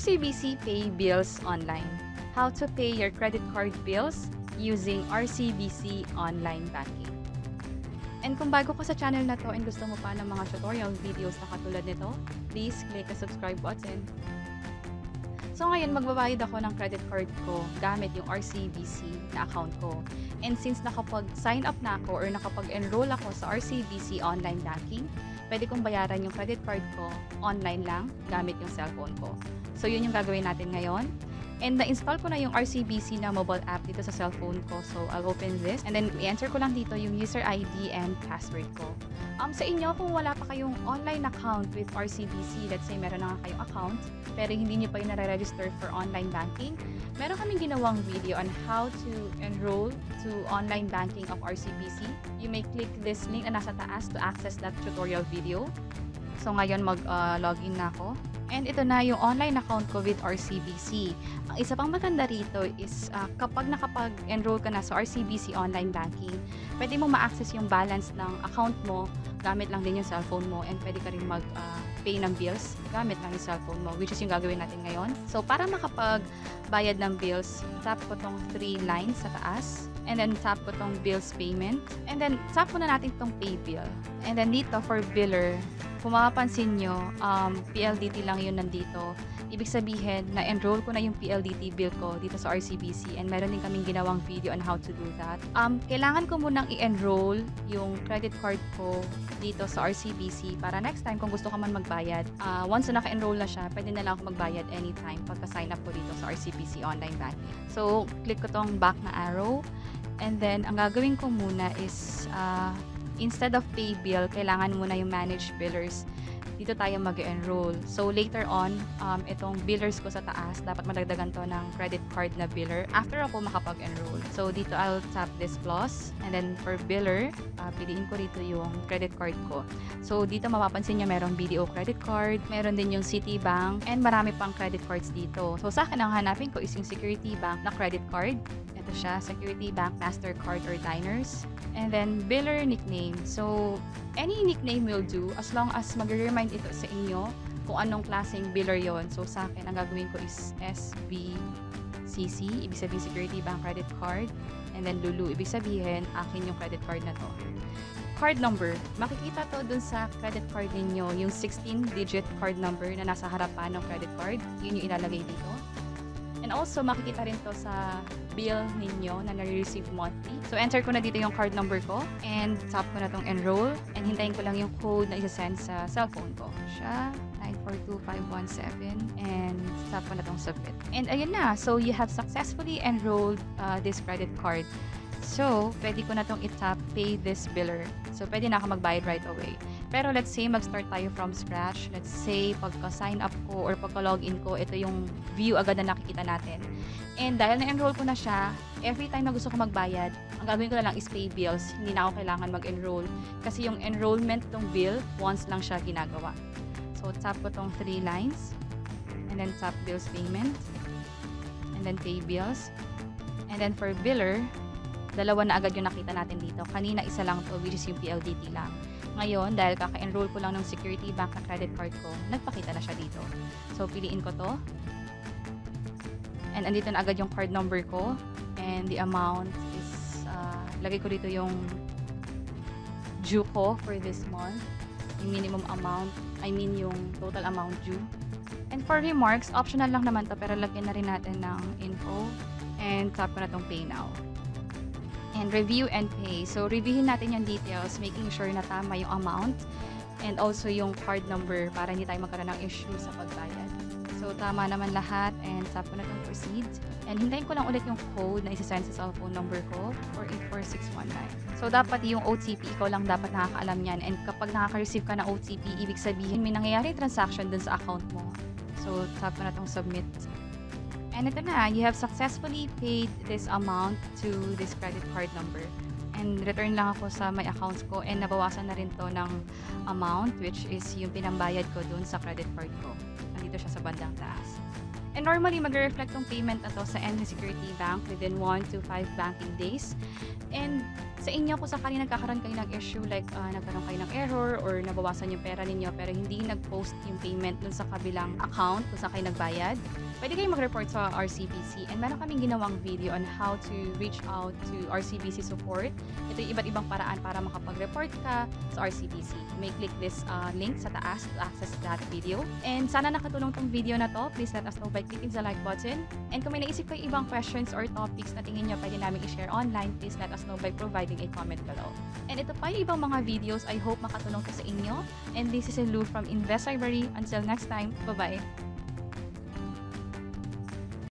RCBC Pay Bills Online. How to pay your credit card bills using RCBC Online Banking. And kung bago ka sa channel na to and gusto mo pa ng mga tutorial videos na katulad nito, please click the subscribe button. So ngayon, magbabayad ako ng credit card ko gamit yung RCBC na account ko. And since nakapag-sign up na ako or nakapag-enroll ako sa RCBC Online Banking, pwede kong bayaran yung credit card ko online lang gamit yung cellphone ko. So yun yung gagawin natin ngayon. And na-install ko na yung RCBC na mobile app dito sa cellphone ko. So I'll open this and then i-enter ko lang dito yung user ID and password ko. Sa inyo, kung wala pa kayong online account with RCBC, let's say meron na nga kayong account, pero hindi nyo pa yung nare-register for online banking, meron kaming ginawang video on how to enroll to online banking of RCBC. You may click this link na nasa taas to access that tutorial video. So ngayon mag-login na ako. And ito na yung online account ko with RCBC. Ang isa pang maganda rito is kapag nakapag-enroll ka na sa RCBC Online Banking, pwede mo ma-access yung balance ng account mo gamit lang din yung cellphone mo, and pwede ka rin mag-pay ng bills gamit lang yung cellphone mo, which is yung gagawin natin ngayon. So para makapag-bayad ng bills, tap ko tong 3 lines sa taas, and then tap ko tong bills payment, and then tap ko na natin tong pay bill. And then dito for biller, kung mapapansin nyo, PLDT lang yun nandito. Ibig sabihin, na-enroll ko na yung PLDT bill ko dito sa RCBC, and meron din kaming ginawang video on how to do that. Kailangan ko munang i-enroll yung credit card ko dito sa RCBC para next time kung gusto ka man magbayad, once na naka-enroll na siya, pwede na lang ako magbayad anytime pagka-sign up ko dito sa RCBC Online Banking. So, click ko tong back na arrow, and then ang gagawin ko muna is instead of pay bill, kailangan muna yung manage billers. Dito tayo mag-enroll. So later on, itong billers ko sa taas, dapat madagdagan to ng credit card na biller after ako makapag-enroll. So dito I'll tap this plus, and then for biller, piliin ko rito yung credit card ko. So dito mapapansin nyo merong BDO credit card, meron din yung Citibank, and marami pang credit cards dito. So sa akin, ang hanapin ko is yung Security Bank na credit card. Ito siya, Security Bank, Mastercard, or Diners. And then, biller nickname. So, any nickname will do as long as mag-remind ito sa inyo kung anong klaseng biller yon. So, sa akin, ang gagawin ko is SBCC, ibig sabihin Security Bank Credit Card. And then, Lulu, ibig sabihin, akin yung credit card na to. Card number. Makikita to dun sa credit card ninyo, yung 16-digit card number na nasa harapan ng credit card. Yun yung ilalagay dito. And also, makikita rin to sa bill ninyo na nare-receive monthly. So, enter ko na dito yung card number ko, and tap ko na tong enroll, and hintayin ko lang yung code na isa-send sa cellphone ko. Siya, 942517, and tap ko na tong submit. And ayun na, so you have successfully enrolled this credit card. So, pwede ko na tong i-tap pay this biller. So, pwede na ako magbayad right away. Pero let's say mag-start tayo from scratch. Let's say pagka-sign up ko or pagka-login ko, ito yung view agad na nakikita natin. And dahil na-enroll ko na siya, every time na gusto ko magbayad, ang gagawin ko na lang is pay bills. Hindi na ako kailangan mag-enroll. Kasi yung enrollment tong bill, once lang siya ginagawa. So, tap ko tong 3 lines. And then tap bills payment. And then pay bills. And then for biller, dalawa na agad yung nakita natin dito. Kanina isa lang to, which is yung PLDT lang. Ngayon, dahil kaka-enroll ko lang ng Security Bank na credit card ko, nagpakita na siya dito. So, piliin ko to. And andito na agad yung card number ko. And the amount is, lagay ko dito yung due ko for this month. Yung minimum amount, yung total amount due. And for remarks, optional lang naman to, pero lagyan na rin natin ng info. And tap ko na tong pay now. And review and pay. So, reviewin natin yung details, making sure na tama yung amount and also yung card number para hindi tayo magkaroon ng issue sa pagbayad. So, tama naman lahat, and tap ko na itong proceed. And hintayin ko lang ulit yung code na isasend sa cellphone number ko, 484-619. So, dapat yung OTP, ikaw lang dapat nakakaalam yan. And kapag nakaka-receive ka ng OTP, ibig sabihin may nangyayari transaction dun sa account mo. So, tap ko na itong submit. And ito na, you have successfully paid this amount to this credit card number. And return lang ako sa my accounts ko, and nabawasan na rin to ng amount, which is yung pinambayad ko dun sa credit card ko. Nandito siya sa bandang taas. And normally, mag-reflect tong payment na to sa any security bank within 1 to 5 banking days. And sa inyo, kung sakali nagkakaroon kayo ng issue like nagkaroon kayo ng error or nabawasan yung pera ninyo pero hindi nag-post yung payment dun sa kabilang account kung saan kayo nagbayad, pwede kayong mag-report sa RCBC. And meron kaming ginawang video on how to reach out to RCBC support. Ito yung iba't ibang paraan para makapag-report ka sa RCBC. You may click this link sa taas to access that video. And sana nakatulong tong video na to. Please let us know by clicking the like button. And kung may naisip kayo ibang questions or topics na tingin nyo pwede namin i-share online, please let us know by providing a comment below. And ito pa yung ibang mga videos. I hope makatulong to sa inyo. And this is Lou from Invest Library. Until next time, bye-bye!